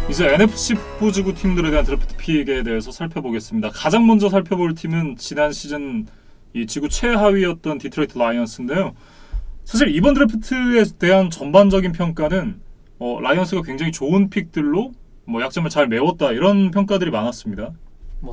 이제 NFC 보지구 팀들에 대한 드래프트 픽에 대해서 살펴보겠습니다. 가장 먼저 살펴볼 팀은 지난 시즌 이 지구 최하위였던 디트로이트 라이언스인데요. 사실 이번 드래프트에 대한 전반적인 평가는 라이언스가 굉장히 좋은 픽들로 약점을 잘 메웠다 이런 평가들이 많았습니다.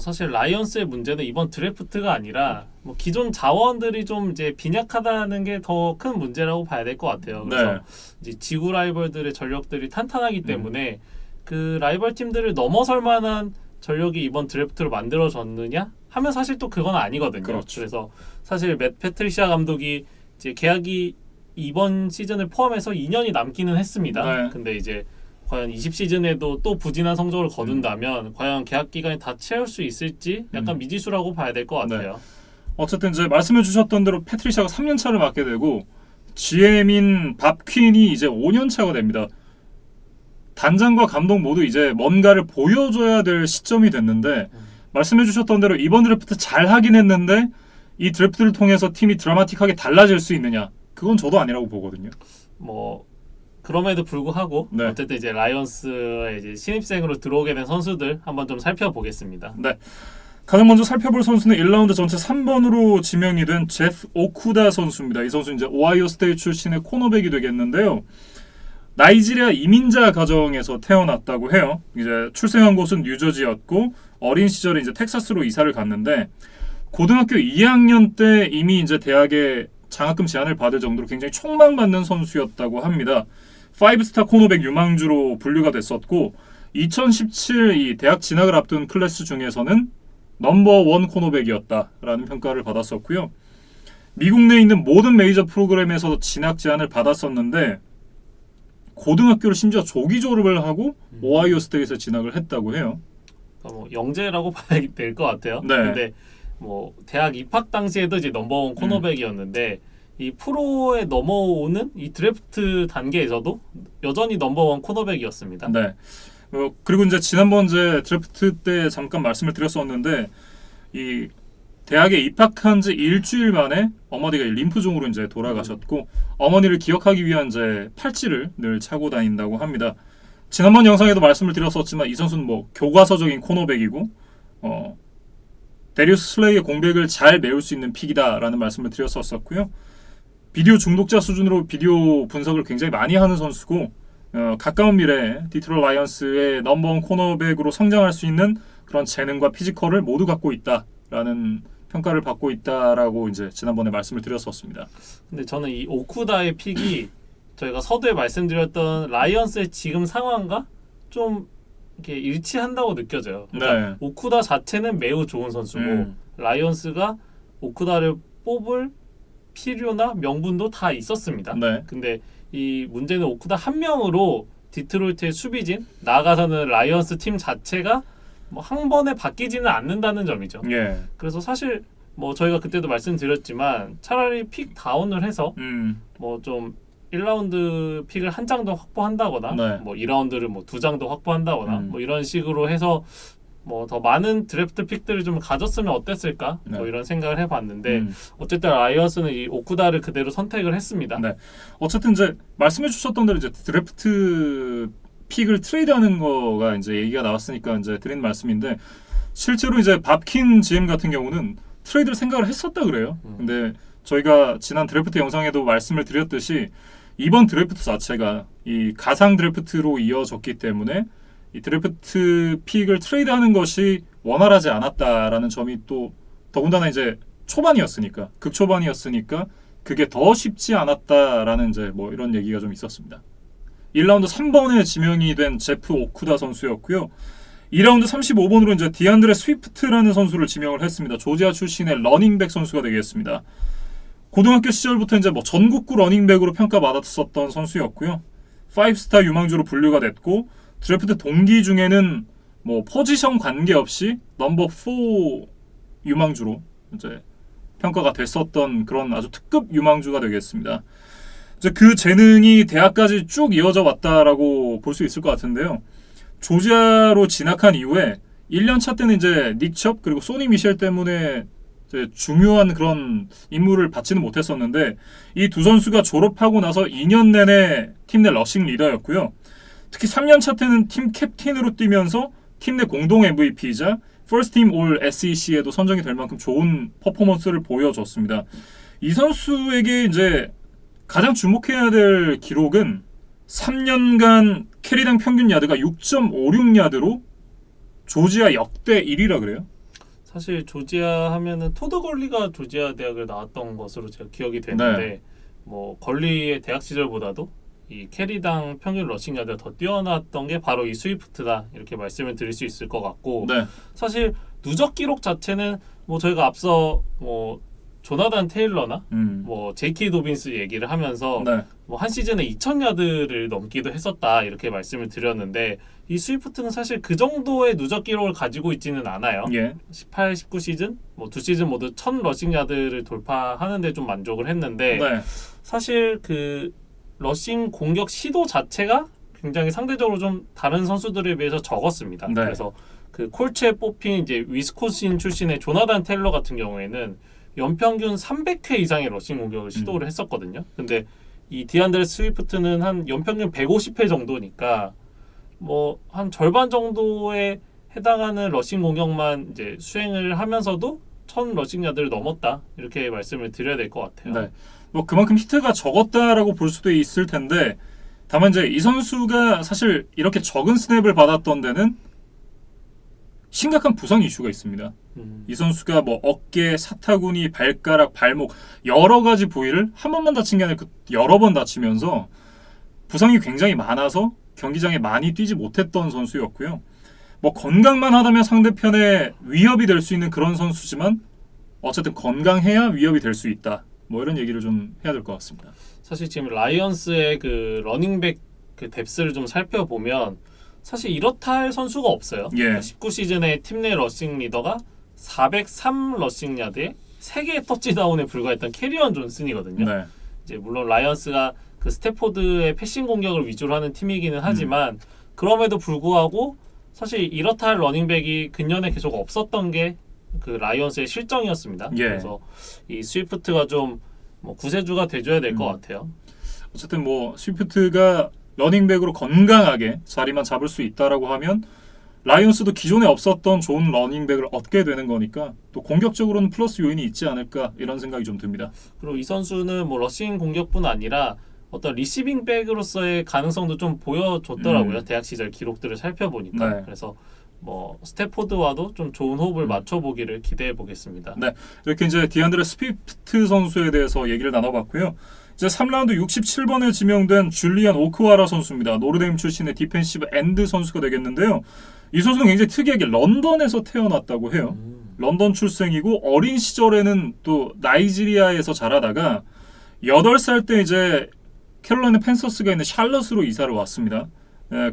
사실 라이언스의 문제는 이번 드래프트가 아니라 기존 자원들이 좀 이제 빈약하다는 게 더 큰 문제라고 봐야 될 것 같아요. 그래서 네. 이제 지구 라이벌들의 전력들이 탄탄하기 때문에 그 라이벌 팀들을 넘어설 만한 전력이 이번 드래프트로 만들어졌느냐 하면 사실 또 그건 아니거든요. 그렇죠. 그래서 사실 맷 패트리시아 감독이 이제 계약이 이번 시즌을 포함해서 2년이 남기는 했습니다. 네. 근데 이제 과연 20시즌에도 또 부진한 성적을 거둔다면 과연 계약 기간이 다 채울 수 있을지 약간 미지수라고 봐야 될 것 같아요. 네. 어쨌든 이제 말씀해 주셨던 대로 패트리샤가 3년 차를 맡게 되고 GM인 밥 퀸이 이제 5년 차가 됩니다. 단장과 감독 모두 이제 뭔가를 보여줘야 될 시점이 됐는데 말씀해 주셨던 대로 이번 드래프트 잘 하긴 했는데 이 드래프트를 통해서 팀이 드라마틱하게 달라질 수 있느냐? 그건 저도 아니라고 보거든요. 그럼에도 불구하고 네. 어쨌든 이제 라이언스의 이제 신입생으로 들어오게 된 선수들 한번 좀 살펴보겠습니다. 네. 가장 먼저 살펴볼 선수는 1라운드 전체 3번으로 지명이 된 제프 오쿠다 선수입니다. 이 선수는 이제 오하이오 스테이트 출신의 코너백이 되겠는데요. 나이지리아 이민자 가정에서 태어났다고 해요. 이제 출생한 곳은 뉴저지였고 어린 시절에 이제 텍사스로 이사를 갔는데 고등학교 2학년 때 이미 이제 대학에 장학금 제안을 받을 정도로 굉장히 촉망받는 선수였다고 합니다. 5스타 코너백 유망주로 분류가 됐었고 2017 이 대학 진학을 앞둔 클래스 중에서는 넘버1 코너백이었다라는 평가를 받았었고요. 미국 내에 있는 모든 메이저 프로그램에서도 진학 제안을 받았었는데 고등학교를 심지어 조기 졸업을 하고 오하이오 스테이트에 진학을 했다고 해요. 영재라고 봐야 될 것 같아요. 네. 근데 대학 입학 당시에도 이제 넘버원 코너백이었는데 이 프로에 넘어오는 이 드래프트 단계에서도 여전히 넘버원 코너백이었습니다. 네. 그리고 이제 지난번 이제 드래프트 때 잠깐 말씀을 드렸었는데 이 대학에 입학한 지 일주일 만에 어머니가 림프종으로 이제 돌아가셨고 어머니를 기억하기 위한 이제 팔찌를 늘 차고 다닌다고 합니다. 지난번 영상에도 말씀을 드렸었지만 이 선수는 교과서적인 코너백이고 데리우스 슬레이의 공백을 잘 메울 수 있는 픽이다라는 말씀을 드렸었고요. 비디오 중독자 수준으로 비디오 분석을 굉장히 많이 하는 선수고 가까운 미래에 디트로이트 라이언스의 넘버원 코너백으로 성장할 수 있는 그런 재능과 피지컬을 모두 갖고 있다라는 평가를 받고 있다라고 이제 지난번에 말씀을 드렸었습니다. 근데 저는 이 오쿠다의 픽이 저희가 서두에 말씀드렸던 라이언스의 지금 상황과 좀 이렇게 일치한다고 느껴져요. 그러니까 네. 오쿠다 자체는 매우 좋은 선수고 라이언스가 오쿠다를 뽑을 필요나 명분도 다 있었습니다. 네. 근데 이 문제는 오쿠다 한 명으로 디트로이트의 수비진 나아가서는 라이언스 팀 자체가 한 번에 바뀌지는 않는다는 점이죠. 예. 그래서 사실 저희가 그때도 말씀드렸지만 차라리 픽 다운을 해서 좀 1라운드 픽을 한 장 더 확보한다거나 네. 2라운드를 2장 더 확보한다거나 이런 식으로 해서 더 많은 드래프트 픽들을 좀 가졌으면 어땠을까 네. 이런 생각을 해봤는데 어쨌든 라이언스는 이 오쿠다를 그대로 선택을 했습니다. 네. 어쨌든 이제 말씀해 주셨던 대로 이제 드래프트 픽을 트레이드하는 거가 이제 얘기가 나왔으니까 이제 드린 말씀인데 실제로 이제 밥킨 GM 같은 경우는 트레이드를 생각을 했었다 그래요. 근데 저희가 지난 드래프트 영상에도 말씀을 드렸듯이 이번 드래프트 자체가 이 가상 드래프트로 이어졌기 때문에 이 드래프트 픽을 트레이드하는 것이 원활하지 않았다라는 점이 또 더군다나 이제 초반이었으니까 극초반이었으니까 그게 더 쉽지 않았다라는 이제 이런 얘기가 좀 있었습니다. 1라운드 3번에 지명이 된 제프 오쿠다 선수였고요. 2라운드 35번으로 이제 디안드레 스위프트라는 선수를 지명을 했습니다. 조지아 출신의 러닝백 선수가 되겠습니다. 고등학교 시절부터 이제 전국구 러닝백으로 평가받았었던 선수였고요. 5스타 유망주로 분류가 됐고 드래프트 동기 중에는 포지션 관계없이 넘버 4 유망주로 이제 평가가 됐었던 그런 아주 특급 유망주가 되겠습니다. 이제 그 재능이 대학까지 쭉 이어져 왔다라고 볼 수 있을 것 같은데요. 조지아로 진학한 이후에 1년차 때는 이제 닉 첩 그리고 소니 미셸 때문에 이제 중요한 그런 임무를 받지는 못했었는데 이 두 선수가 졸업하고 나서 2년 내내 팀 내 러싱 리더였고요. 특히 3년차 때는 팀 캡틴으로 뛰면서 팀 내 공동 MVP이자 First Team All SEC에도 선정이 될 만큼 좋은 퍼포먼스를 보여줬습니다. 이 선수에게 이제 가장 주목해야 될 기록은 3년간 캐리당 평균 야드가 6.56야드로 조지아 역대 1위라 그래요. 사실 조지아 하면은 토드 걸리가 조지아 대학을 나왔던 것으로 제가 기억이 되는데 네. 뭐 걸리의 대학 시절보다도 이 캐리당 평균 러싱 야드가 더 뛰어났던 게 바로 이 스위프트다 이렇게 말씀을 드릴 수 있을 것 같고 네. 사실 누적 기록 자체는 뭐 저희가 앞서 뭐 조나단 테일러나 뭐 제이키 도빈스 얘기를 하면서 네. 뭐 한 시즌에 2,000야드를 넘기도 했었다 이렇게 말씀을 드렸는데 이 스위프트는 사실 그 정도의 누적 기록을 가지고 있지는 않아요. 예. 18, 19 시즌 뭐 두 시즌 모두 1,000 러싱 야드를 돌파하는데 좀 만족을 했는데 네. 사실 그 러싱 공격 시도 자체가 굉장히 상대적으로 좀 다른 선수들에 비해서 적었습니다. 네. 그래서 그 콜츠에 뽑힌 이제 위스콘신 출신의 조나단 테일러 같은 경우에는 연평균 300회 이상의 러싱 공격을 시도를 했었거든요. 근데 이 디안드레 스위프트는 한 연평균 150회 정도니까 뭐 한 절반 정도에 해당하는 러싱 공격만 이제 수행을 하면서도 1,000 러싱 야드를 넘었다 이렇게 말씀을 드려야 될 것 같아요. 네. 뭐 그만큼 히트가 적었다라고 볼 수도 있을 텐데 다만 이제 이 선수가 사실 이렇게 적은 스냅을 받았던 데는 심각한 부상 이슈가 있습니다. 이 선수가 뭐 어깨, 사타구니, 발가락, 발목 여러 가지 부위를 한 번만 다친 게 아니라 여러 번 다치면서 부상이 굉장히 많아서 경기장에 많이 뛰지 못했던 선수였고요. 뭐 건강만 하다면 상대편에 위협이 될 수 있는 그런 선수지만 어쨌든 건강해야 위협이 될 수 있다. 뭐 이런 얘기를 좀 해야 될 것 같습니다. 사실 지금 라이언스의 그 러닝백 그 뎁스를 좀 살펴보면 사실 이렇다 할 선수가 없어요. 예. 19시즌에 팀 내 러싱 리더가 403 러싱 야드에 3개의 터치다운에 불과했던 캐리언 존슨이거든요. 네. 이제 물론 라이언스가 그 스태포드의 패싱 공격을 위주로 하는 팀이기는 하지만 그럼에도 불구하고 사실 이렇다 할 러닝백이 근년에 계속 없었던 게 그 라이언스의 실정이었습니다. 예. 그래서 이 스위프트가 좀 뭐 구세주가 돼줘야 될 것 같아요. 어쨌든 뭐 스위프트가 러닝백으로 건강하게 자리만 잡을 수 있다라고 하면 라이온스도 기존에 없었던 좋은 러닝백을 얻게 되는 거니까 또 공격적으로는 플러스 요인이 있지 않을까 이런 생각이 좀 듭니다. 그리고 이 선수는 뭐 러싱 공격뿐 아니라 어떤 리시빙 백으로서의 가능성도 좀 보여줬더라고요. 대학 시절 기록들을 살펴보니까. 네. 그래서 뭐 스태포드와도 좀 좋은 호흡을 맞춰보기를 기대해 보겠습니다. 네, 이렇게 이제 디안드레 스위프트 선수에 대해서 얘기를 나눠봤고요. 이제 3라운드 67번에 지명된 줄리안 오크와라 선수입니다. 노르데임 출신의 디펜시브 엔드 선수가 되겠는데요. 이 선수는 굉장히 특이하게 런던에서 태어났다고 해요. 런던 출생이고 어린 시절에는 또 나이지리아에서 자라다가 8살 때 이제 캐롤라이나 팬서스가 있는 샬럿으로 이사를 왔습니다.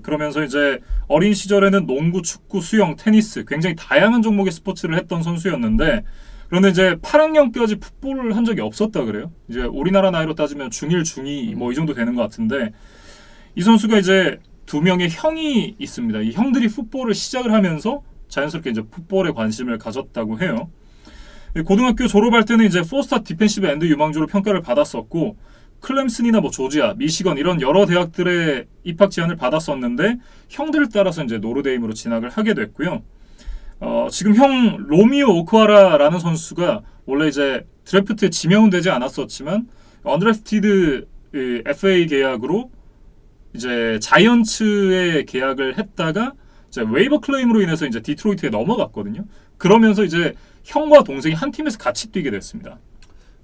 그러면서 이제 어린 시절에는 농구, 축구, 수영, 테니스 굉장히 다양한 종목의 스포츠를 했던 선수였는데 그런데 이제 8학년까지 풋볼을 한 적이 없었다 그래요. 이제 우리나라 나이로 따지면 중1, 중2 뭐 이 정도 되는 것 같은데 이 선수가 이제 2명의 형이 있습니다. 이 형들이 풋볼을 시작을 하면서 자연스럽게 이제 풋볼에 관심을 가졌다고 해요. 고등학교 졸업할 때는 이제 포스타 디펜시브 엔드 유망주로 평가를 받았었고 클램슨이나 뭐 조지아, 미시건 이런 여러 대학들의 입학 제안을 받았었는데 형들을 따라서 이제 노르데임으로 진학을 하게 됐고요. 지금 형 로미오 오크와라라는 선수가 원래 이제 드래프트에 지명은 되지 않았었지만 언드래프티드 FA 계약으로 이제 자이언츠에 계약을 했다가 이제 웨이버 클레임으로 인해서 이제 디트로이트에 넘어갔거든요. 그러면서 이제 형과 동생이 한 팀에서 같이 뛰게 됐습니다.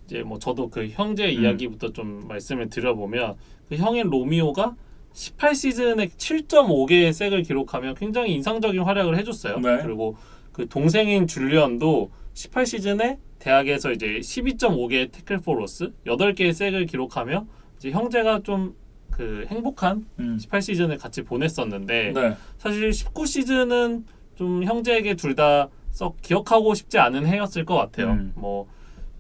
이제 뭐 저도 그 형제 이야기부터 좀 말씀을 드려보면 그 형인 로미오가 18시즌에 7.5개의 색을 기록하며 굉장히 인상적인 활약을 해줬어요. 네. 그리고 그 동생인 줄리언도 18시즌에 대학에서 이제 12.5개의 태클 포 로스 8개의 색을 기록하며 이제 형제가 좀 그 행복한 18시즌을 같이 보냈었는데 네. 사실 19시즌은 좀 형제에게 둘 다 썩 기억하고 싶지 않은 해였을 것 같아요. 뭐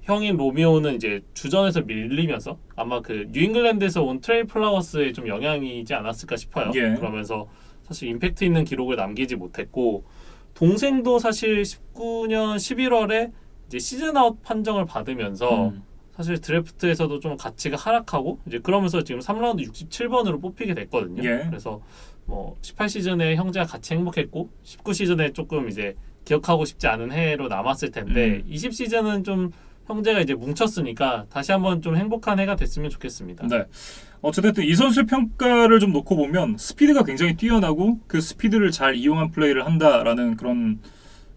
형인 로미오는 이제 주전에서 밀리면서 아마 그 뉴잉글랜드에서 온 트레이 플라워스의 좀 영향이지 않았을까 싶어요. 예. 그러면서 사실 임팩트 있는 기록을 남기지 못했고 동생도 사실 19년 11월에 이제 시즌 아웃 판정을 받으면서 사실 드래프트에서도 좀 가치가 하락하고 이제 그러면서 지금 3라운드 67번으로 뽑히게 됐거든요. 예. 그래서 뭐 18시즌에 형제가 같이 행복했고 19시즌에 조금 이제 기억하고 싶지 않은 해로 남았을 텐데 20시즌은 좀 형제가 이제 뭉쳤으니까 다시 한번 좀 행복한 해가 됐으면 좋겠습니다. 네. 어쨌든 이 선수의 평가를 좀 놓고 보면 스피드가 굉장히 뛰어나고 그 스피드를 잘 이용한 플레이를 한다라는 그런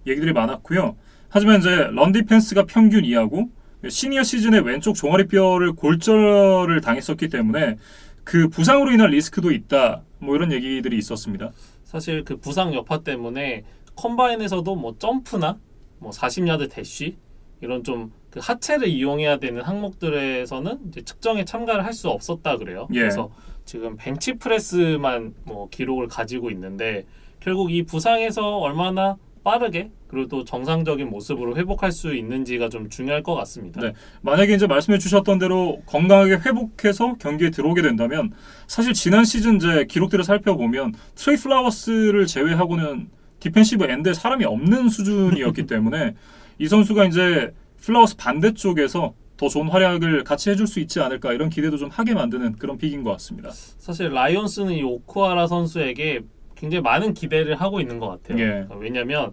얘기들이 많았고요. 하지만 이제 런 디펜스가 평균 이하고 시니어 시즌에 왼쪽 종아리뼈를 골절을 당했었기 때문에 그 부상으로 인한 리스크도 있다. 뭐 이런 얘기들이 있었습니다. 사실 그 부상 여파 때문에 컴바인에서도 뭐 점프나 뭐 40야드 대쉬 이런 좀 그 하체를 이용해야 되는 항목들에서는 이제 측정에 참가를 할 수 없었다 그래요. 예. 그래서 지금 벤치 프레스만 뭐 기록을 가지고 있는데 결국 이 부상에서 얼마나 빠르게 그리고 또 정상적인 모습으로 회복할 수 있는지가 좀 중요할 것 같습니다. 네. 만약에 이제 말씀해 주셨던 대로 건강하게 회복해서 경기에 들어오게 된다면 사실 지난 시즌 이제 기록들을 살펴보면 트레이 플라워스를 제외하고는 디펜시브 엔드에 사람이 없는 수준이었기 때문에 이 선수가 이제 플라워스 반대쪽에서 더 좋은 활약을 같이 해줄 수 있지 않을까 이런 기대도 좀 하게 만드는 그런 픽인 것 같습니다. 사실 라이온스는 이 오쿠하라 선수에게 굉장히 많은 기대를 하고 있는 것 같아요. 예. 왜냐하면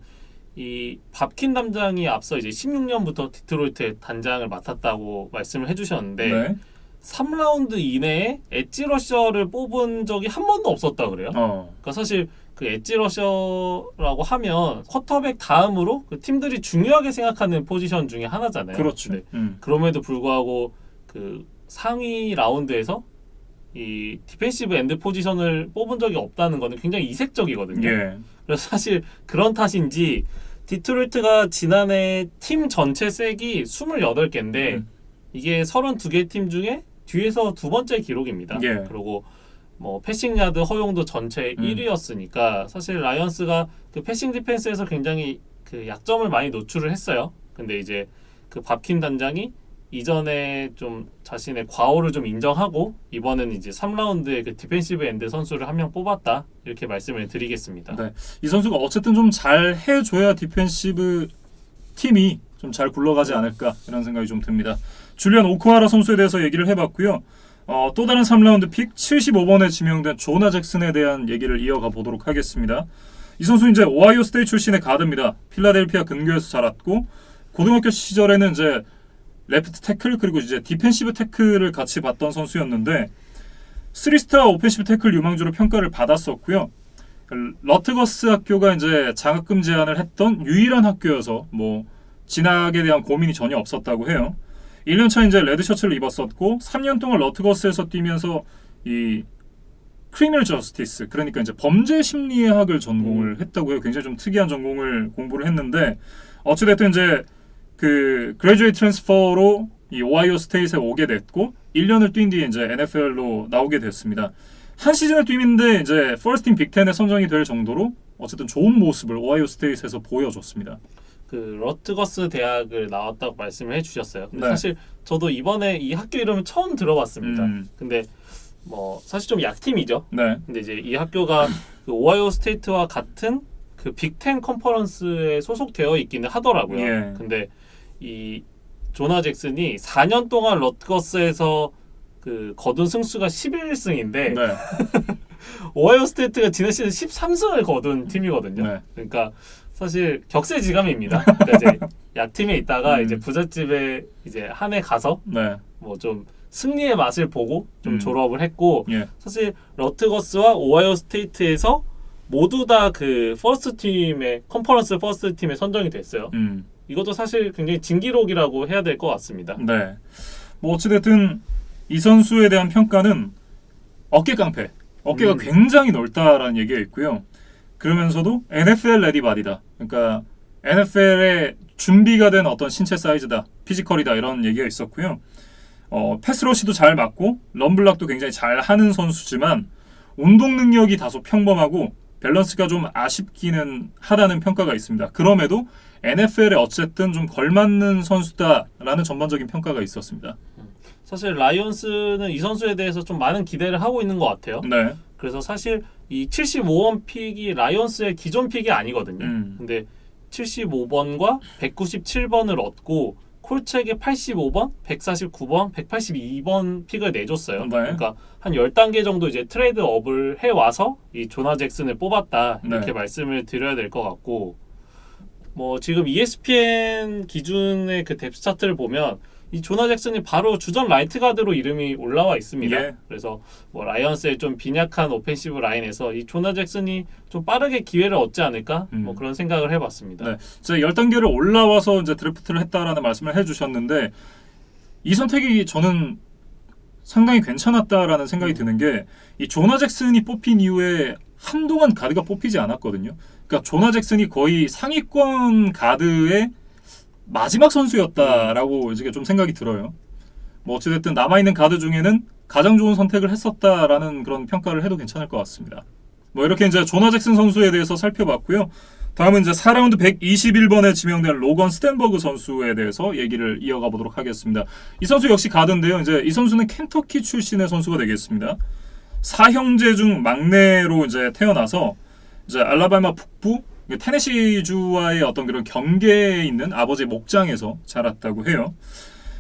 이 밥킨 담장이 앞서 이제 16년부터 디트로이트의 단장을 맡았다고 말씀을 해주셨는데 네. 3라운드 이내에 엣지 러셔를 뽑은 적이 한 번도 없었다 그래요. 그러니까 사실 그 엣지 러셔라고 하면 쿼터백 다음으로 그 팀들이 중요하게 생각하는 포지션 중에 하나잖아요. 그렇죠. 네. 그럼에도 불구하고 그 상위 라운드에서 이 디펜시브 엔드 포지션을 뽑은 적이 없다는 거는 굉장히 이색적이거든요. 예. 그래서 사실 그런 탓인지 디트로이트가 지난해 팀 전체 색이 28개인데 이게 32개 팀 중에 뒤에서 두 번째 기록입니다. 예. 그리고 뭐 패싱 야드 허용도 전체 1위였으니까 사실 라이언스가 그 패싱 디펜스에서 굉장히 그 약점을 많이 노출을 했어요. 근데 이제 그 밥킨 단장이 이전에 좀 자신의 과오를 좀 인정하고 이번에는 이제 3라운드에 그 디펜시브 엔드 선수를 한 명 뽑았다 이렇게 말씀을 드리겠습니다. 네. 이 선수가 어쨌든 좀 잘 해줘야 디펜시브 팀이 좀 잘 굴러가지 않을까 이런 생각이 좀 듭니다. 줄리안 오쿠하라 선수에 대해서 얘기를 해봤고요. 또 다른 3라운드 픽 75번에 지명된 조나 잭슨에 대한 얘기를 이어가 보도록 하겠습니다. 이 선수 이제 오하이오 스테이트 출신의 가드입니다. 필라델피아 근교에서 자랐고 고등학교 시절에는 이제 레프트 태클 그리고 이제 디펜시브 태클을 같이 봤던 선수였는데 3스타 오펜시브 태클 유망주로 평가를 받았었고요. 러트거스 학교가 이제 장학금 제안을 했던 유일한 학교여서 뭐 진학에 대한 고민이 전혀 없었다고 해요. 1년차 이제 레드 셔츠를 입었었고 3년 동안 러트거스에서 뛰면서 이 크리미널 저스티스 그러니까 이제 범죄 심리학을 전공을 했다고 해요. 굉장히 좀 특이한 전공을 공부를 했는데 어찌됐든 이제 그 그레듀에이트 트랜스퍼로 이 오하이오 스테이트에 오게 됐고 1년을 뛴 뒤에 이제 NFL로 나오게 됐습니다. 한 시즌을 뛰는데 이제 퍼스트 팀 빅10에 선정이 될 정도로 어쨌든 좋은 모습을 오하이오 스테이트에서 보여줬습니다. 그 러트거스 대학을 나왔다고 말씀을 해주셨어요. 근데 네. 사실 저도 이번에 이 학교 이름을 처음 들어봤습니다. 근데 뭐 사실 좀 약팀이죠. 네. 근데 이제 이 학교가 그 오하이오 스테이트와 같은 그 빅10 컨퍼런스에 소속되어 있기는 하더라고요. 예. 근데 이 조나 잭슨이 4년 동안 러트거스에서 그 거둔 승수가 11승인데 네. 오하이오 스테이트가 지난 시즌 13승을 거둔 팀이거든요. 네. 그러니까 사실 격세지감입니다. 그러니까 이제 약팀에 있다가 이제 부잣집에 이제 한 해 가서 네. 뭐 좀 승리의 맛을 보고 좀 졸업을 했고 예. 사실 러트거스와 오하이오 스테이트에서 모두 다 그 퍼스트 팀의 컨퍼런스 퍼스트 팀에 선정이 됐어요. 이것도 사실 굉장히 진기록이라고 해야 될 것 같습니다. 네. 뭐 어찌됐든 이 선수에 대한 평가는 어깨 깡패. 어깨가 굉장히 넓다라는 얘기가 있고요. 그러면서도 NFL 레디 바디다. 그러니까 NFL에 준비가 된 어떤 신체 사이즈다. 피지컬이다. 이런 얘기가 있었고요. 패스러시도 잘 맞고 럼블락도 굉장히 잘 하는 선수지만 운동 능력이 다소 평범하고 밸런스가 좀 아쉽기는 하다는 평가가 있습니다. 그럼에도 NFL에 어쨌든 좀 걸맞는 선수다라는 전반적인 평가가 있었습니다. 사실 라이온스는 이 선수에 대해서 좀 많은 기대를 하고 있는 것 같아요. 네. 그래서 사실 이 75번 픽이 라이온스의 기존 픽이 아니거든요. 근데 75번과 197번을 얻고 콜책에 85번, 149번, 182번 픽을 내줬어요. 네. 그러니까 한 10단계 정도 이제 트레이드업을 해와서 이 조나 잭슨을 뽑았다 이렇게 네. 말씀을 드려야 될 것 같고, 뭐 지금 ESPN 기준의 그 뎁스 차트를 보면 이 조나 잭슨이 바로 주전 라이트 가드로 이름이 올라와 있습니다. 예. 그래서 뭐 라이언스의 좀 빈약한 오펜시브 라인에서 이 조나 잭슨이 좀 빠르게 기회를 얻지 않을까 뭐 그런 생각을 해봤습니다. 네. 제가 10단계를 올라와서 이제 드래프트를 했다라는 말씀을 해주셨는데 이 선택이 저는 상당히 괜찮았다라는 생각이 드는 게 이 조나 잭슨이 뽑힌 이후에 한동안 가드가 뽑히지 않았거든요. 그러니까 조나 잭슨이 거의 상위권 가드의 마지막 선수였다라고 이제 좀 생각이 들어요. 뭐 어찌됐든 남아있는 가드 중에는 가장 좋은 선택을 했었다라는 그런 평가를 해도 괜찮을 것 같습니다. 뭐 이렇게 이제 조나 잭슨 선수에 대해서 살펴봤고요. 다음은 이제 4라운드 121번에 지명된 로건 스탠버그 선수에 대해서 얘기를 이어가 보도록 하겠습니다. 이 선수 역시 가드인데요. 이제 이 선수는 켄터키 출신의 선수가 되겠습니다. 4형제 중 막내로 이제 태어나서 이제 알라바마 북부 테네시주와의 어떤 그런 경계에 있는 아버지의 목장에서 자랐다고 해요.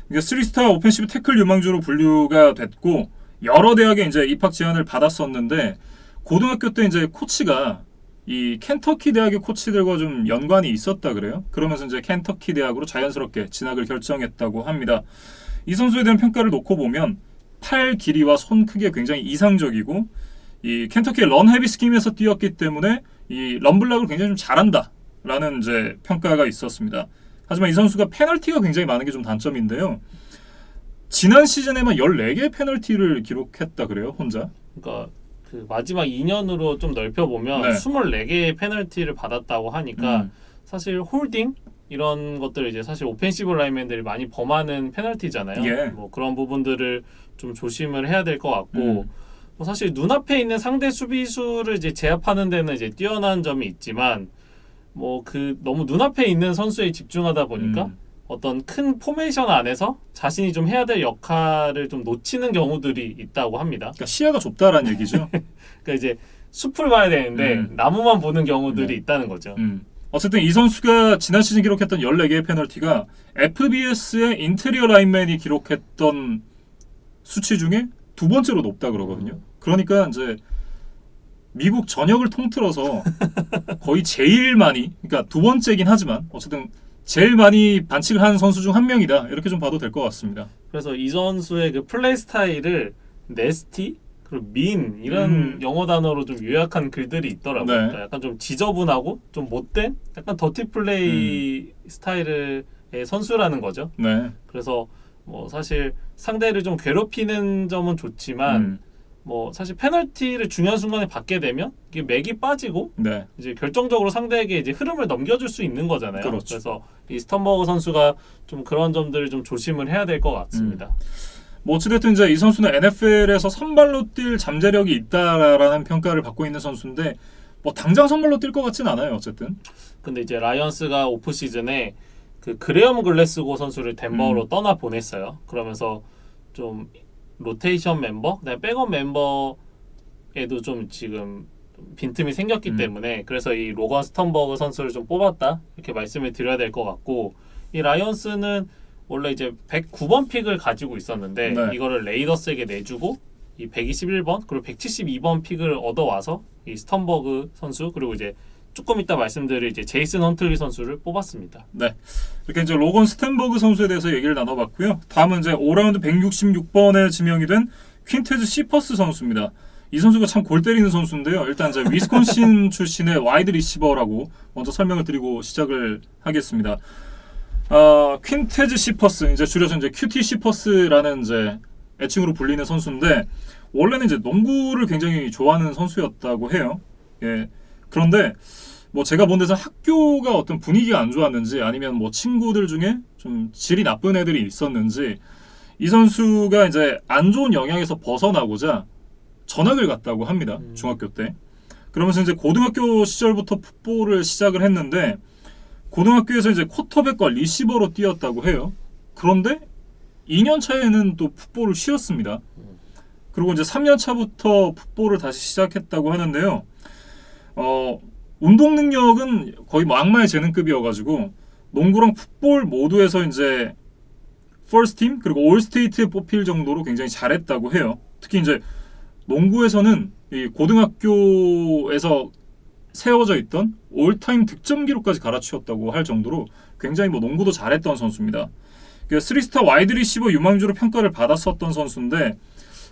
이게 3스타 오펜시브 태클 유망주로 분류가 됐고 여러 대학에 이제 입학 제안을 받았었는데 고등학교 때 이제 코치가 이 켄터키 대학의 코치들과 좀 연관이 있었다 그래요. 그러면서 이제 켄터키 대학으로 자연스럽게 진학을 결정했다고 합니다. 이 선수에 대한 평가를 놓고 보면 팔 길이와 손 크기가 굉장히 이상적이고 이 켄터키의 런 헤비 스킴에서 뛰었기 때문에 이 런블락을 굉장히 좀 잘한다라는 이제 평가가 있었습니다. 하지만 이 선수가 페널티가 굉장히 많은 게 좀 단점인데요. 지난 시즌에만 14개의 페널티를 기록했다 그래요, 혼자. 그러니까 그 마지막 2년으로 좀 넓혀보면 네. 24개의 페널티를 받았다고 하니까 사실 홀딩 이런 것들을 이제 사실 오펜시브 라인맨들이 많이 범하는 페널티잖아요. 예. 뭐 그런 부분들을 좀 조심을 해야 될 것 같고 뭐 사실 눈앞에 있는 상대 수비수를 이제 제압하는 데는 이제 뛰어난 점이 있지만 뭐 그 너무 눈앞에 있는 선수에 집중하다 보니까 어떤 큰 포메이션 안에서 자신이 좀 해야 될 역할을 좀 놓치는 경우들이 있다고 합니다. 그러니까 시야가 좁다라는 얘기죠. 그러니까 이제 숲을 봐야 되는데 나무만 보는 경우들이 있다는 거죠. 어쨌든 이 선수가 지난 시즌 기록했던 14개의 페널티가 FBS의 인테리어 라인맨이 기록했던 수치 중에 두 번째로 높다 그러거든요. 그러니까 이제 미국 전역을 통틀어서 거의 제일 많이, 그러니까 두 번째긴 하지만 어쨌든 제일 많이 반칙을 한 선수 중 한 명이다. 이렇게 좀 봐도 될 것 같습니다. 그래서 이 선수의 그 플레이 스타일을 네스티 그리고 민 이런 영어 단어로 좀 요약한 글들이 있더라고요. 네. 그러니까 약간 좀 지저분하고 좀 못된 약간 더티 플레이 스타일의 선수라는 거죠. 네. 그래서 뭐 사실 상대를 좀 괴롭히는 점은 좋지만 뭐 사실 페널티를 중요한 순간에 받게 되면 이게 맥이 빠지고 네. 이제 결정적으로 상대에게 이제 흐름을 넘겨줄 수 있는 거잖아요. 그렇죠. 그래서 이 스턴버그 선수가 좀 그런 점들을 좀 조심을 해야 될 것 같습니다. 뭐 어찌됐든 이제 이 선수는 NFL에서 선발로 뛸 잠재력이 있다라는 평가를 받고 있는 선수인데 뭐 당장 선발로 뛸 것 같진 않아요. 어쨌든. 근데 이제 라이언스가 오프 시즌에 그 그레엄 글래스고 선수를 덴버로 떠나 보냈어요. 그러면서 좀 로테이션 멤버, 그다음에 백업 멤버에도 좀 지금 빈틈이 생겼기 때문에 그래서 이 로건 스턴버그 선수를 좀 뽑았다 이렇게 말씀을 드려야 될 것 같고 이 라이언스는 원래 이제 109번 픽을 가지고 있었는데 네. 이거를 레이더스에게 내주고 이 121번 그리고 172번 픽을 얻어와서 이 스턴버그 선수 그리고 이제 조금 이따 말씀드릴 이제 제이슨 헌틀리 선수를 뽑았습니다. 네. 이렇게 이제 로건 스탠버그 선수에 대해서 얘기를 나눠봤고요. 다음은 이제 5라운드 166번에 지명이 된 퀸테즈 시퍼스 선수입니다. 이 선수가 참 골 때리는 선수인데요. 일단 이제 위스콘신 출신의 와이드 리시버라고 먼저 설명을 드리고 시작을 하겠습니다. 퀸테즈 시퍼스, 이제 줄여서 이제 큐티 시퍼스라는 이제 애칭으로 불리는 선수인데 원래는 이제 농구를 굉장히 좋아하는 선수였다고 해요. 예. 그런데 뭐 제가 본 데서 학교가 어떤 분위기가 안 좋았는지 아니면 뭐 친구들 중에 좀 질이 나쁜 애들이 있었는지 이 선수가 이제 안 좋은 영향에서 벗어나고자 전학을 갔다고 합니다. 중학교 때. 그러면서 이제 고등학교 시절부터 풋볼을 시작을 했는데 고등학교에서 이제 쿼터백과 리시버로 뛰었다고 해요. 그런데 2년 차에는 또 풋볼을 쉬었습니다. 그리고 이제 3년 차부터 풋볼을 다시 시작했다고 하는데요. 운동 능력은 거의 뭐 악마의 재능급이어가지고 농구랑 풋볼 모두에서 이제 퍼스트 팀 그리고 올 스테이트에 뽑힐 정도로 굉장히 잘했다고 해요. 특히 이제 농구에서는 이 고등학교에서 세워져 있던 올타임 득점 기록까지 갈아치웠다고 할 정도로 굉장히 뭐 농구도 잘했던 선수입니다. 3스타 와이드 리시버 유망주로 평가를 받았었던 선수인데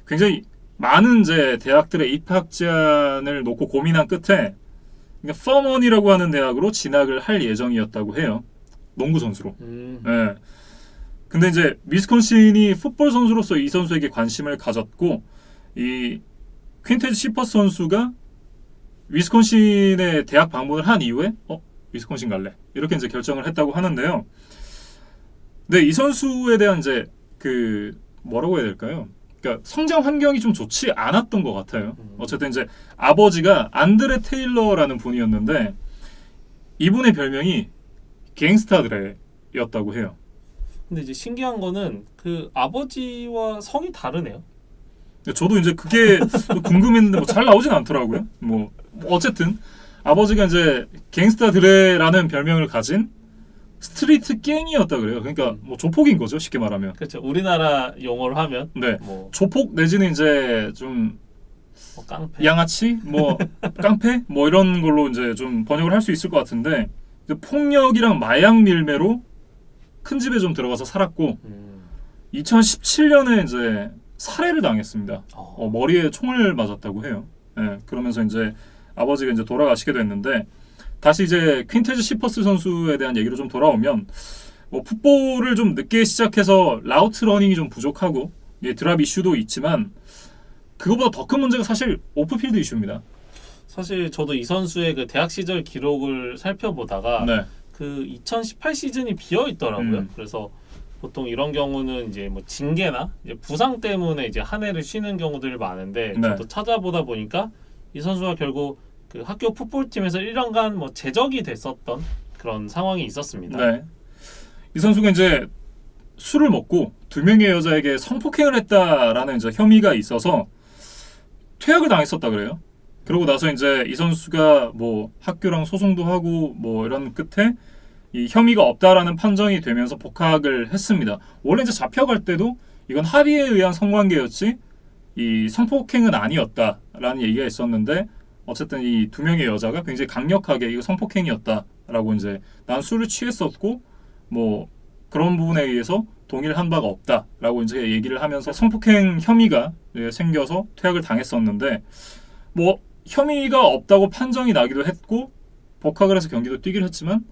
굉장히 많은 이제 대학들의 입학 제한을 놓고 고민한 끝에 퍼먼이라고 하는 대학으로 진학을 할 예정이었다고 해요. 농구 선수로. 예. 근데 이제 위스콘신이 풋볼 선수로서 이 선수에게 관심을 가졌고 이 퀸테즈 시퍼스 선수가 위스콘신의 대학 방문을 한 이후에 위스콘신 갈래 이렇게 이제 결정을 했다고 하는데요. 근데 이 선수에 대한 이제 그 뭐라고 해야 될까요? 그러니까 성장 환경이 좀 좋지 않았던 것 같아요. 어쨌든 이제 아버지가 안드레 테일러라는 분이었는데 이분의 별명이 갱스타 드레였다고 해요. 근데 이제 신기한 거는 그 아버지와 성이 다르네요. 저도 이제 그게 궁금했는데 뭐 잘 나오진 않더라고요. 뭐 어쨌든 아버지가 이제 갱스타 드레라는 별명을 가진 스트리트 갱이었다 그래요. 그러니까 뭐 조폭인 거죠, 쉽게 말하면. 그렇죠. 우리나라 용어로 하면 네. 뭐 조폭 내지는 이제 좀 깡패, 양아치, 뭐 깡패, 뭐 이런 걸로 이제 좀 번역을 할 수 있을 것 같은데 폭력이랑 마약 밀매로 큰 집에 좀 들어가서 살았고 2017년에 이제 살해를 당했습니다. 머리에 총을 맞았다고 해요. 네, 그러면서 이제 아버지가 이제 돌아가시게 됐는데 다시 이제 퀸테즈 시퍼스 선수에 대한 얘기로 좀 돌아오면 뭐 풋볼을 좀 늦게 시작해서 라우트 러닝이 좀 부족하고 드랍 이슈도 있지만 그거보다 더 큰 문제가 사실 오프필드 이슈입니다. 사실 저도 이 선수의 그 대학 시절 기록을 살펴보다가 네. 그 2018 시즌이 비어 있더라고요. 그래서 보통 이런 경우는 이제 뭐 징계나 이제 부상 때문에 이제 한 해를 쉬는 경우들이 많은데 네. 저도 찾아보다 보니까 이 선수가 결국 그 학교 풋볼팀에서 1년간 뭐 제적이 됐었던 그런 상황이 있었습니다. 네. 이 선수가 이제 술을 먹고 2명의 여자에게 성폭행을 했다라는 이제 혐의가 있어서 퇴학을 당했었다 그래요. 그러고 나서 이제 이 선수가 뭐 학교랑 소송도 하고 뭐 이런 끝에 이 혐의가 없다라는 판정이 되면서 복학을 했습니다. 원래 이제 잡혀갈 때도 이건 합의에 의한 성관계였지 이 성폭행은 아니었다라는 얘기가 있었는데 어쨌든 이 2명의 여자가 굉장히 강력하게 이거 성폭행이었다라고 이제 난 술을 취했었고 뭐 그런 부분에 의해서 동의를 한 바가 없다라고 이제 얘기를 하면서 성폭행 혐의가 생겨서 퇴학을 당했었는데 뭐 혐의가 없다고 판정이 나기도 했고 복학을 해서 경기도 뛰기를 했지만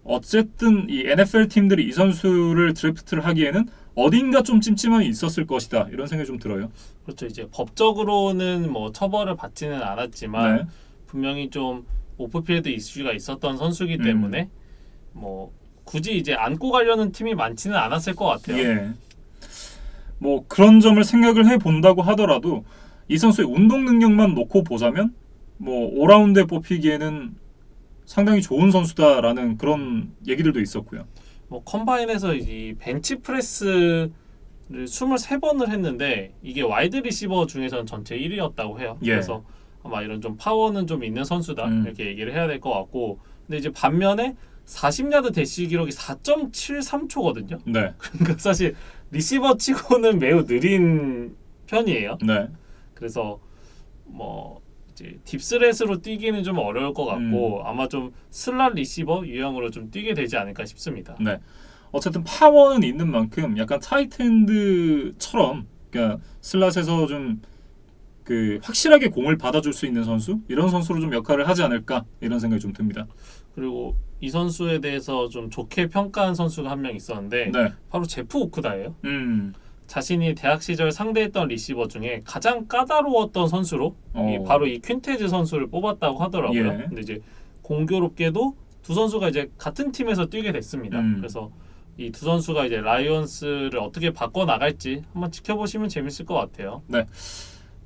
어쨌든 이 NFL 팀들이 이 선수를 드래프트를 하기에는 어딘가 좀 찜찜함이 있었을 것이다 이런 생각이 좀 들어요. 그렇죠. 이제 법적으로는 뭐 처벌을 받지는 않았지만 네. 분명히 좀 오프필드 이슈가 있었던 선수이기 때문에 뭐 굳이 이제 안고 가려는 팀이 많지는 않았을 것 같아요. 예. 뭐 그런 점을 생각을 해 본다고 하더라도 이 선수의 운동 능력만 놓고 보자면 뭐 5라운드에 뽑히기에는 상당히 좋은 선수다라는 그런 얘기들도 있었고요. 뭐 컴바인에서 이 벤치 프레스를 23번을 했는데 이게 와이드 리시버 중에서는 전체 1위였다고 해요. 예. 그래서 아마 이런 좀 파워는 좀 있는 선수다 이렇게 얘기를 해야 될 것 같고 근데 이제 반면에 40야드 대시 기록이 4.73초거든요. 네. 그러니까 사실 리시버 치고는 매우 느린 편이에요. 네. 그래서 뭐 이제 딥스렛으로 뛰기는 좀 어려울 것 같고 아마 좀 슬롯 리시버 유형으로 좀 뛰게 되지 않을까 싶습니다. 네. 어쨌든 파워는 있는 만큼 약간 타이트엔드처럼 그러니까 슬롯에서 좀 그 확실하게 공을 받아줄 수 있는 선수 이런 선수로 좀 역할을 하지 않을까 이런 생각이 좀 듭니다. 그리고 이 선수에 대해서 좀 좋게 평가한 선수가 한 명 있었는데 네. 바로 제프 오크다예요. 자신이 대학 시절 상대했던 리시버 중에 가장 까다로웠던 선수로 바로 이 퀸테즈 선수를 뽑았다고 하더라고요. 예. 근데 이제 공교롭게도 두 선수가 이제 같은 팀에서 뛰게 됐습니다. 그래서 이 두 선수가 이제 라이온스를 어떻게 바꿔 나갈지 한번 지켜보시면 재밌을 것 같아요. 네.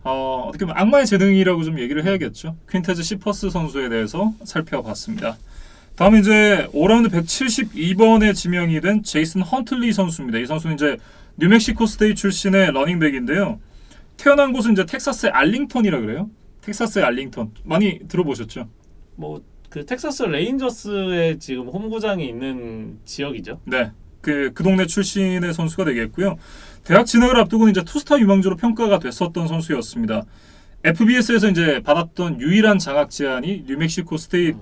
어떻게 보면 악마의 재능이라고 좀 얘기를 해야겠죠. 퀸테즈 시퍼스 선수에 대해서 살펴봤습니다. 다음 이제 5라운드 172번에 지명이 된 제이슨 헌틀리 선수입니다. 이 선수는 이제 뉴멕시코 스테이트 출신의 러닝백인데요. 태어난 곳은 이제 텍사스의 알링턴이라 그래요. 텍사스의 알링턴 많이 들어보셨죠? 뭐 그 텍사스 레인저스의 지금 홈구장이 있는 지역이죠. 네. 그 동네 출신의 선수가 되겠고요. 대학 진학을 앞두고는 이제 투스타 유망주로 평가가 됐었던 선수였습니다. FBS에서 이제 받았던 유일한 장학 제안이 뉴멕시코 스테이트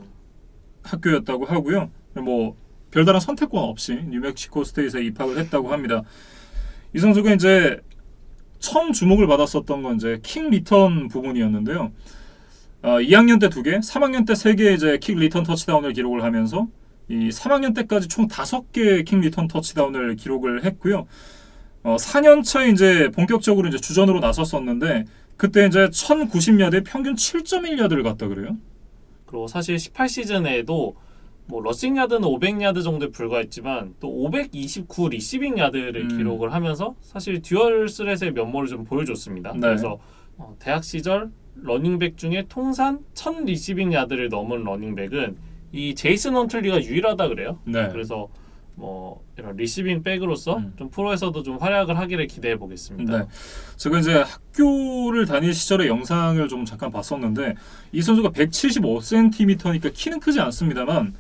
학교였다고 하고요. 뭐 별다른 선택권 없이 뉴멕시코 스테이트에 입학을 했다고 합니다. 이 선수가 이제 처음 주목을 받았었던 건 이제 킥 리턴 부분이었는데요. 2학년 때 2개, 3학년 때 3개 이제 킥 리턴 터치다운을 기록을 하면서 이 3학년 때까지 총 5개의 킥 리턴 터치다운을 기록을 했고요. 4년 차에 이제 본격적으로 이제 주전으로 나섰었는데 그때 이제 1090야드에 평균 7.1야드를 갔다 그래요. 그리고 사실 18시즌에도 뭐 러싱 야드는 500야드 정도에 불과했지만 또 529 리시빙 야드를 기록을 하면서 사실 듀얼 스렛의 면모를 좀 보여줬습니다. 네. 그래서 대학 시절 러닝백 중에 통산 1000 리시빙 야드를 넘은 러닝백은 이 제이슨 헌틀리가 유일하다 그래요. 네. 그래서 뭐 이런 리시빙 백으로서 좀 프로에서도 좀 활약을 하기를 기대해 보겠습니다. 네. 제가 이제 학교를 다닐 시절의 영상을 좀 잠깐 봤었는데 이 선수가 175cm니까 키는 크지 않습니다만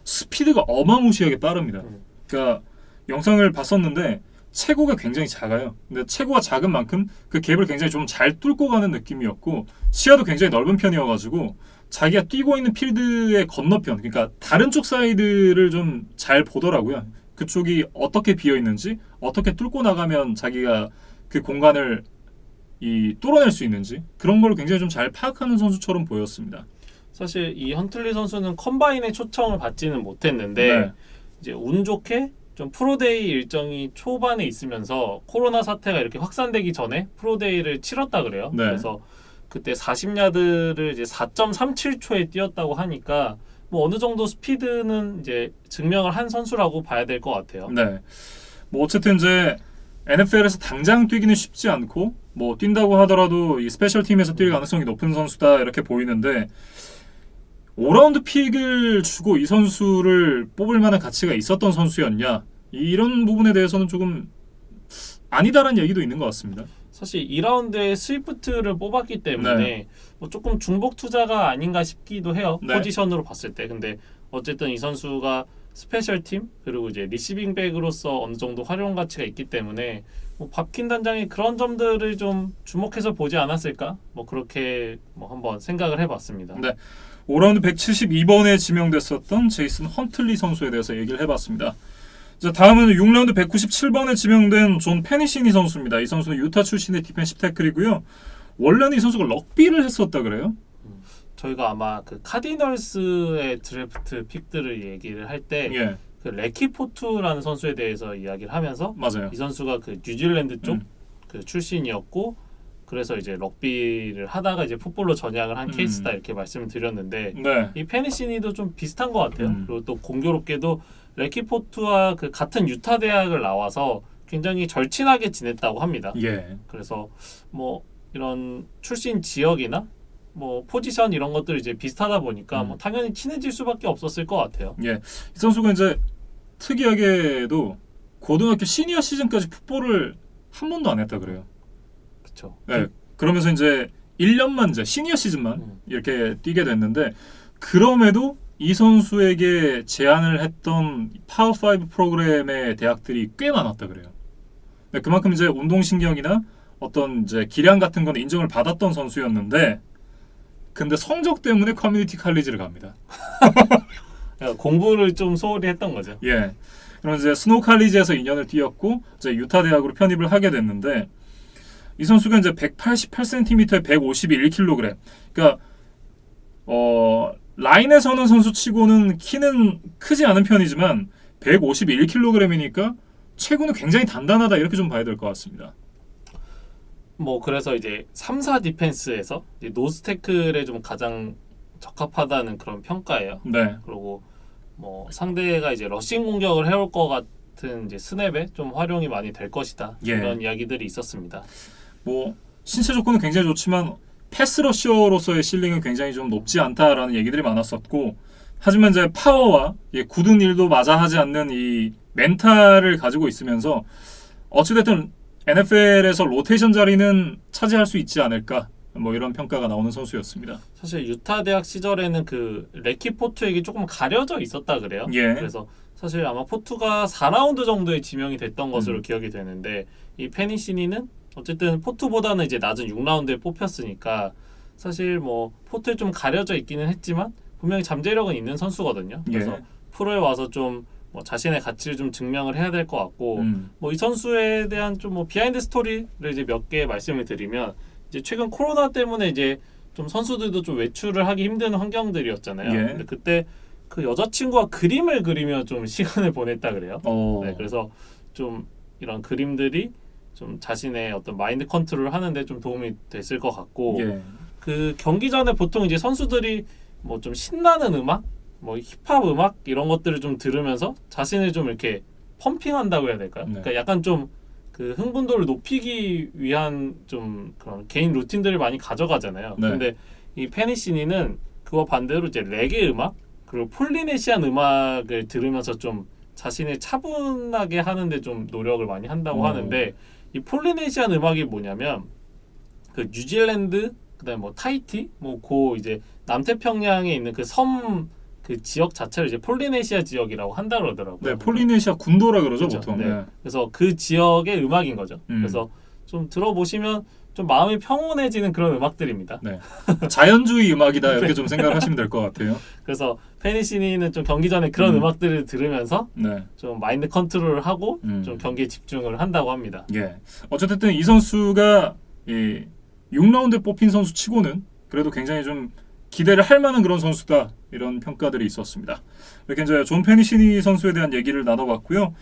스피드가 어마무시하게 빠릅니다. 그러니까 영상을 봤었는데 체구가 굉장히 작아요. 근데 체구가 작은 만큼 그 갭을 굉장히 좀 잘 뚫고 가는 느낌이었고 시야도 굉장히 넓은 편이어가지고 자기가 뛰고 있는 필드의 건너편, 그러니까 다른 쪽 사이드를 좀 잘 보더라고요. 그쪽이 어떻게 비어 있는지, 어떻게 뚫고 나가면 자기가 그 공간을 뚫어낼 수 있는지 그런 걸 굉장히 좀 잘 파악하는 선수처럼 보였습니다. 사실 이 헌틀리 선수는 컴바인에 초청을 받지는 못했는데 네. 이제 운 좋게 좀 프로데이 일정이 초반에 있으면서 코로나 사태가 이렇게 확산되기 전에 프로데이를 치렀다 그래요. 네. 그래서 그때 40야드를 이제 4.37초에 뛰었다고 하니까 뭐 어느 정도 스피드는 이제 증명을 한 선수라고 봐야 될 것 같아요. 네. 뭐 어쨌든 이제 NFL에서 당장 뛰기는 쉽지 않고 뭐 뛴다고 하더라도 이 스페셜 팀에서 뛸 가능성이 높은 선수다 이렇게 보이는데 5라운드 픽을 주고 이 선수를 뽑을 만한 가치가 있었던 선수였냐 이런 부분에 대해서는 조금 아니다라는 얘기도 있는 것 같습니다. 사실 2라운드에 스위프트를 뽑았기 때문에 네. 뭐 조금 중복 투자가 아닌가 싶기도 해요. 네. 포지션으로 봤을 때. 근데 어쨌든 이 선수가 스페셜 팀 그리고 이제 리시빙 백으로서 어느 정도 활용 가치가 있기 때문에 뭐 밥킨 단장이 그런 점들을 좀 주목해서 보지 않았을까? 뭐 그렇게 뭐 한번 생각을 해봤습니다. 네. 5라운드 172번에 지명됐었던 제이슨 헌틀리 선수에 대해서 얘기를 해봤습니다. 자, 다음은 6라운드 197번에 지명된 존 페니시니 선수입니다. 이 선수는 유타 출신의 디펜시브 태클이고요. 원래는 이 선수가 럭비를 했었다 그래요? 저희가 아마 그 카디널스의 드래프트 픽들을 얘기를 할 때 예, 그 레키 포투라는 선수에 대해서 이야기를 하면서 맞아요. 이 선수가 그 뉴질랜드 쪽 그 출신이었고 그래서 이제 럭비를 하다가 이제 풋볼로 전향을 한 케이스다 이렇게 말씀을 드렸는데 네. 이 페니시니도 좀 비슷한 것 같아요. 그리고 또 공교롭게도 레키 포투와 그 같은 유타 대학을 나와서 굉장히 절친하게 지냈다고 합니다. 예. 그래서 뭐 이런 출신 지역이나 뭐 포지션 이런 것들이 이제 비슷하다 보니까 뭐 당연히 친해질 수밖에 없었을 것 같아요. 예. 이 선수가 이제 특이하게도 고등학교 시니어 시즌까지 풋볼을 한 번도 안 했다 그래요. 그렇죠. 네. 그러면서 이제 1년만 이제 시니어 시즌만 이렇게 뛰게 됐는데 그럼에도 이 선수에게 제안을 했던 파워5 프로그램의 대학들이 꽤 많았다 그래요. 네, 그만큼 이제 운동신경이나 어떤 이제 기량 같은 건 인정을 받았던 선수였는데 근데 성적 때문에 커뮤니티 칼리지를 갑니다. 그러니까 공부를 좀 소홀히 했던 거죠. 예. 그럼 이제 스노우 칼리지에서 2년을 뛰었고 이제 유타 대학으로 편입을 하게 됐는데 이 선수가 이제 188cm에 151kg. 그러니까 라인에 서는 선수치고는 키는 크지 않은 편이지만 151kg이니까 체구는 굉장히 단단하다 이렇게 좀 봐야 될 것 같습니다. 뭐 그래서 이제 3-4 디펜스에서 이제 노스 태클에 좀 가장 적합하다는 그런 평가예요. 네. 그리고 뭐 상대가 이제 러싱 공격을 해올 것 같은 이제 스냅에 좀 활용이 많이 될 것이다. 예. 이런 이야기들이 있었습니다. 뭐 신체 조건은 굉장히 좋지만 패스 러셔로서의 실링은 굉장히 좀 높지 않다라는 얘기들이 많았었고 하지만 이제 파워와 굳은 일도 마자 하지 않는 이 멘탈을 가지고 있으면서 어찌됐든 NFL에서 로테이션 자리는 차지할 수 있지 않을까 뭐 이런 평가가 나오는 선수였습니다. 사실 유타 대학 시절에는 그 레키 포트에게 조금 가려져 있었다 그래요. 예. 그래서 사실 아마 포투가 4라운드 정도에 지명이 됐던 것으로 음. 기억이 되는데 이 페니시니는 어쨌든 포투보다는 이제 낮은 6라운드에 뽑혔으니까 사실 뭐 포투에 좀 가려져 있기는 했지만 분명히 잠재력은 있는 선수거든요. 그래서 예. 프로에 와서 좀 뭐 자신의 가치를 좀 증명을 해야 될 것 같고 뭐 이 선수에 대한 좀 뭐 비하인드 스토리를 이제 몇 개 말씀을 드리면 이제 최근 코로나 때문에 이제 좀 선수들도 좀 외출을 하기 힘든 환경들이었잖아요. 예. 근데 그때 그 여자친구와 그림을 그리며 좀 시간을 보냈다 그래요. 네, 그래서 좀 이런 그림들이 좀 자신의 어떤 마인드 컨트롤을 하는데 좀 도움이 됐을 것 같고 예. 그 경기 전에 보통 이제 선수들이 뭐 좀 신나는 음악, 뭐 힙합 음악 이런 것들을 좀 들으면서 자신을 좀 이렇게 펌핑한다고 해야 될까요? 네. 그러니까 약간 좀 그 흥분도를 높이기 위한 좀 그런 개인 루틴들을 많이 가져가잖아요. 네. 근데 이 페니시니는 그와 반대로 이제 레게 음악 그리고 폴리네시안 음악을 들으면서 좀 자신을 차분하게 하는데 좀 노력을 많이 한다고 하는데 이 폴리네시안 음악이 뭐냐면 그 뉴질랜드 그다음에 뭐 타이티 뭐고 이제 남태평양에 있는 그 섬 그 지역 자체를 이제 폴리네시아 지역이라고 한다 그러더라고요. 네, 폴리네시아 군도라 그러죠, 그렇죠. 보통. 네. 네. 그래서 그 지역의 음악인 거죠. 음. 그래서 좀 들어보시면 좀 마음이 평온해지는 그런 음악들입니다. 네. 자연주의 음악이다 이렇게 네. 좀 생각하시면 될 것 같아요. 그래서 페니시니는 좀 경기 전에 그런 음악들을 들으면서 네. 좀 마인드 컨트롤을 하고 음. 좀 경기에 집중을 한다고 합니다. 예. 어쨌든 이 선수가 이 6라운드에 뽑힌 선수 치고는 그래도 굉장히 좀 기대를 할 만한 그런 선수다 이런 평가들이 있었습니다. 이렇게 이제 존 페니시니 선수에 대한 얘기를 나눠봤고요.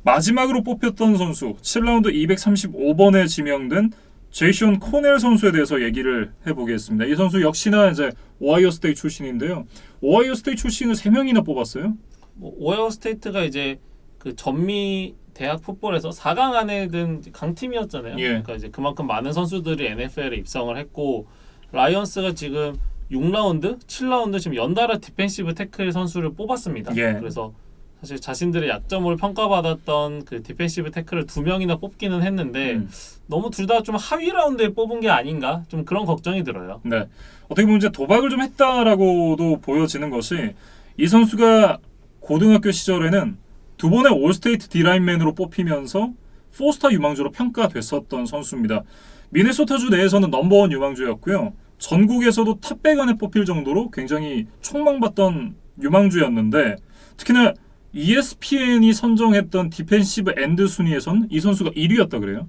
마지막으로 뽑혔던 선수 7라운드 235번에 지명된 제이션 코넬 선수에 대해서 얘기를 해보겠습니다. 이 선수 역시나 이제 오하이오 스테이트 출신인데요. 오하이오 스테이트 출신을 3명이나 뽑았어요. 뭐 오하이오 스테이트가 이제 그 전미 대학 풋볼에서 4강 안에 든 강팀이었잖아요. 예. 그러니까 이제 그만큼 많은 선수들이 NFL에 입성을 했고 라이언스가 지금 6라운드, 7라운드 지금 연달아 디펜시브 태클 선수를 뽑았습니다. 예. 그래서 사실 자신들의 약점으로 평가받았던 그 디펜시브 태클을 2명이나 뽑기는 했는데 너무 둘 다 좀 하위 라운드에 뽑은 게 아닌가 좀 그런 걱정이 들어요. 네. 어떻게 보면 이제 도박을 좀 했다라고도 보여지는 것이 이 선수가 고등학교 시절에는 2번의 올스테이트 D라인맨으로 뽑히면서 4스타 유망주로 평가됐었던 선수입니다. 미네소타주 내에서는 넘버원 유망주였고요. 전국에서도 탑백 안에 뽑힐 정도로 굉장히 촉망받던 유망주였는데 특히나 ESPN이 선정했던 디펜시브 엔드 순위에선 이 선수가 1위였다 그래요.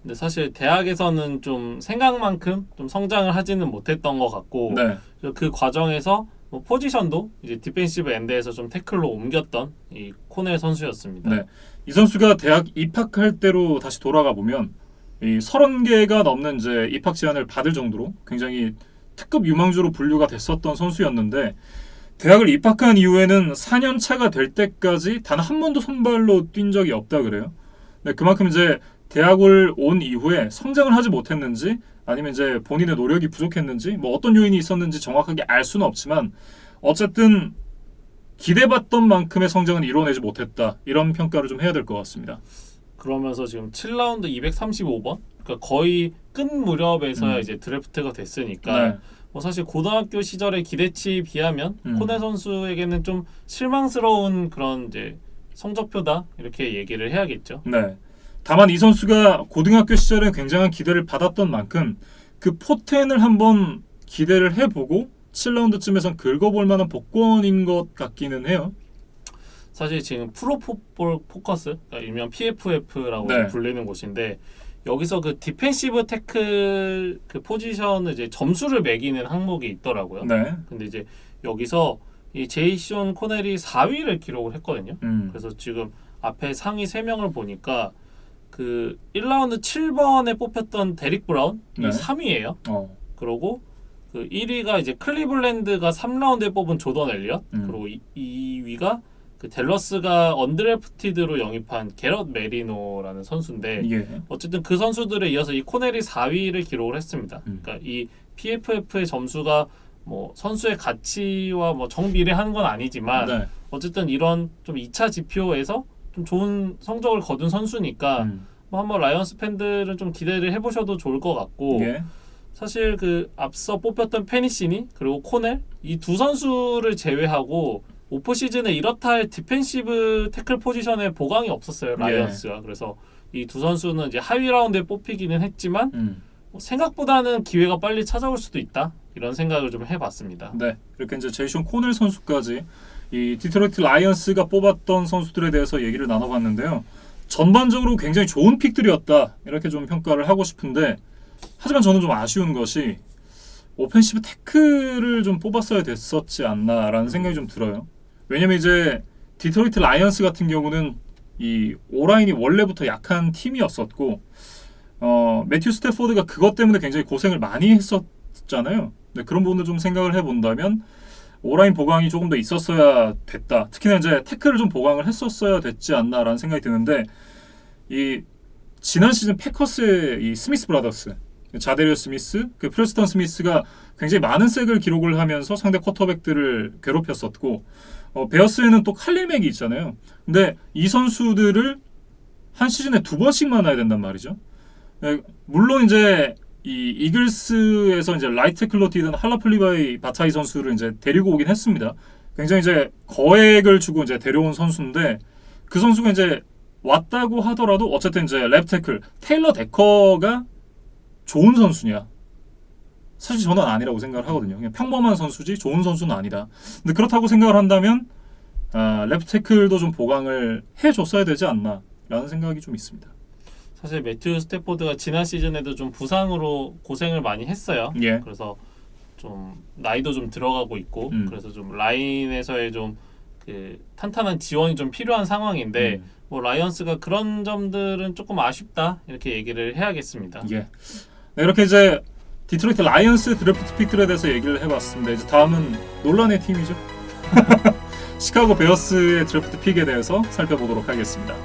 근데 사실 대학에서는 좀 생각만큼 좀 성장을 하지는 못했던 것 같고 네. 그 과정에서 뭐 포지션도 이제 디펜시브 엔드에서 좀 태클로 옮겼던 이 코넬 선수였습니다. 네. 이 선수가 대학 입학할 때로 다시 돌아가 보면 이 30개가 넘는 이제 입학 제안을 받을 정도로 굉장히 특급 유망주로 분류가 됐었던 선수였는데 대학을 입학한 이후에는 4년 차가 될 때까지 단 한 번도 선발로 뛴 적이 없다 그래요. 네, 그만큼 이제 대학을 온 이후에 성장을 하지 못했는지 아니면 이제 본인의 노력이 부족했는지 뭐 어떤 요인이 있었는지 정확하게 알 수는 없지만 어쨌든 기대받던 만큼의 성장은 이뤄내지 못했다 이런 평가를 좀 해야 될 것 같습니다. 그러면서 지금 7라운드 235번 그러니까 거의 끝 무렵에서야 이제 드래프트가 됐으니까 네. 뭐 사실 고등학교 시절의 기대치에 비하면 코넬 선수에게는 좀 실망스러운 그런 이제 성적표다 이렇게 얘기를 해야겠죠. 네. 다만 이 선수가 고등학교 시절에 굉장한 기대를 받았던 만큼 그 포텐을 한번 기대를 해보고 7라운드쯤에선 긁어볼 만한 복권인 것 같기는 해요. 사실 지금 프로풋볼 포커스, 그러니까 일명 PFF라고 네. 불리는 곳인데 여기서 그 디펜시브 태클 그 포지션을 이제 점수를 매기는 항목이 있더라고요. 네. 근데 이제 여기서 이 제이션 코넬이 4위를 기록을 했거든요. 그래서 지금 앞에 상위 3명을 보니까 그 1라운드 7번에 뽑혔던 데릭 브라운 네. 이 3위예요. 그리고 그 1위가 이제 클리블랜드가 3라운드에 뽑은 조던 엘리엇 그리고 2위가 그 댈러스가 언드래프티드로 영입한 게럿 메리노라는 선수인데 예. 어쨌든 그 선수들에 이어서 이 코넬이 4위를 기록을 했습니다. 그러니까 이 PFF의 점수가 뭐 선수의 가치와 뭐 정비례하는 건 아니지만 네. 어쨌든 이런 좀 2차 지표에서 좀 좋은 성적을 거둔 선수니까 뭐 한번 라이언스 팬들은 좀 기대를 해보셔도 좋을 것 같고 예. 사실 그 앞서 뽑혔던 페니시니 그리고 코넬 이 두 선수를 제외하고 오프 시즌에 이렇다 할 디펜시브 태클 포지션에 보강이 없었어요. 라이언스가. 그래서 이 두 선수는 이제 하위 라운드에 뽑히기는 했지만 생각보다는 기회가 빨리 찾아올 수도 있다. 이런 생각을 좀 해봤습니다. 네, 이렇게 이제 제이션 코넬 선수까지 이 디트로이트 라이언스가 뽑았던 선수들에 대해서 얘기를 나눠봤는데요. 전반적으로 굉장히 좋은 픽들이었다 이렇게 좀 평가를 하고 싶은데 하지만 저는 좀 아쉬운 것이 오펜시브 태클을 좀 뽑았어야 됐었지 않나라는 생각이 좀 들어요. 왜냐면 이제 디트로이트 라이언스 같은 경우는 이 오라인이 원래부터 약한 팀이었었고 매튜 스태포드가 그것 때문에 굉장히 고생을 많이 했었잖아요. 근데 그런 부분을 좀 생각을 해본다면 오라인 보강이 조금 더 있었어야 됐다. 특히나 이제 태클을 좀 보강을 했었어야 됐지 않나라는 생각이 드는데 이 지난 시즌 패커스의 이 스미스 브라더스, 자데리어 스미스, 그 프레스턴 스미스가 굉장히 많은 색을 기록을 하면서 상대 쿼터백들을 괴롭혔었고 베어스에는 또 칼릴 맥이 있잖아요. 근데 이 선수들을 한 시즌에 2번씩 만나야 된단 말이죠. 물론 이제 이 이글스에서 이제 라이트 태클로 뛰던 할라플리바이 바타이 선수를 이제 데리고 오긴 했습니다. 굉장히 이제 거액을 주고 이제 데려온 선수인데 그 선수가 이제 왔다고 하더라도 어쨌든 이제 랩 태클 테일러 데커가 좋은 선수냐? 사실 저는 아니라고 생각을 하거든요. 그냥 평범한 선수지 좋은 선수는 아니다. 근데 그렇다고 생각을 한다면 랩 태클도 좀 보강을 해줬어야 되지 않나라는 생각이 좀 있습니다. 사실 매튜 스태포드가 지난 시즌에도 좀 부상으로 고생을 많이 했어요. 예. 그래서 좀 나이도 좀 들어가고 있고 그래서 좀 라인에서의 좀 그 탄탄한 지원이 좀 필요한 상황인데 뭐 라이언스가 그런 점들은 조금 아쉽다 이렇게 얘기를 해야겠습니다. 예. 네, 이렇게 이제 디트로이트 라이언스 드래프트 픽들에 대해서 얘기를 해봤습니다. 이제 다음은 논란의 팀이죠. 시카고 베어스의 드래프트 픽에 대해서 살펴보도록 하겠습니다.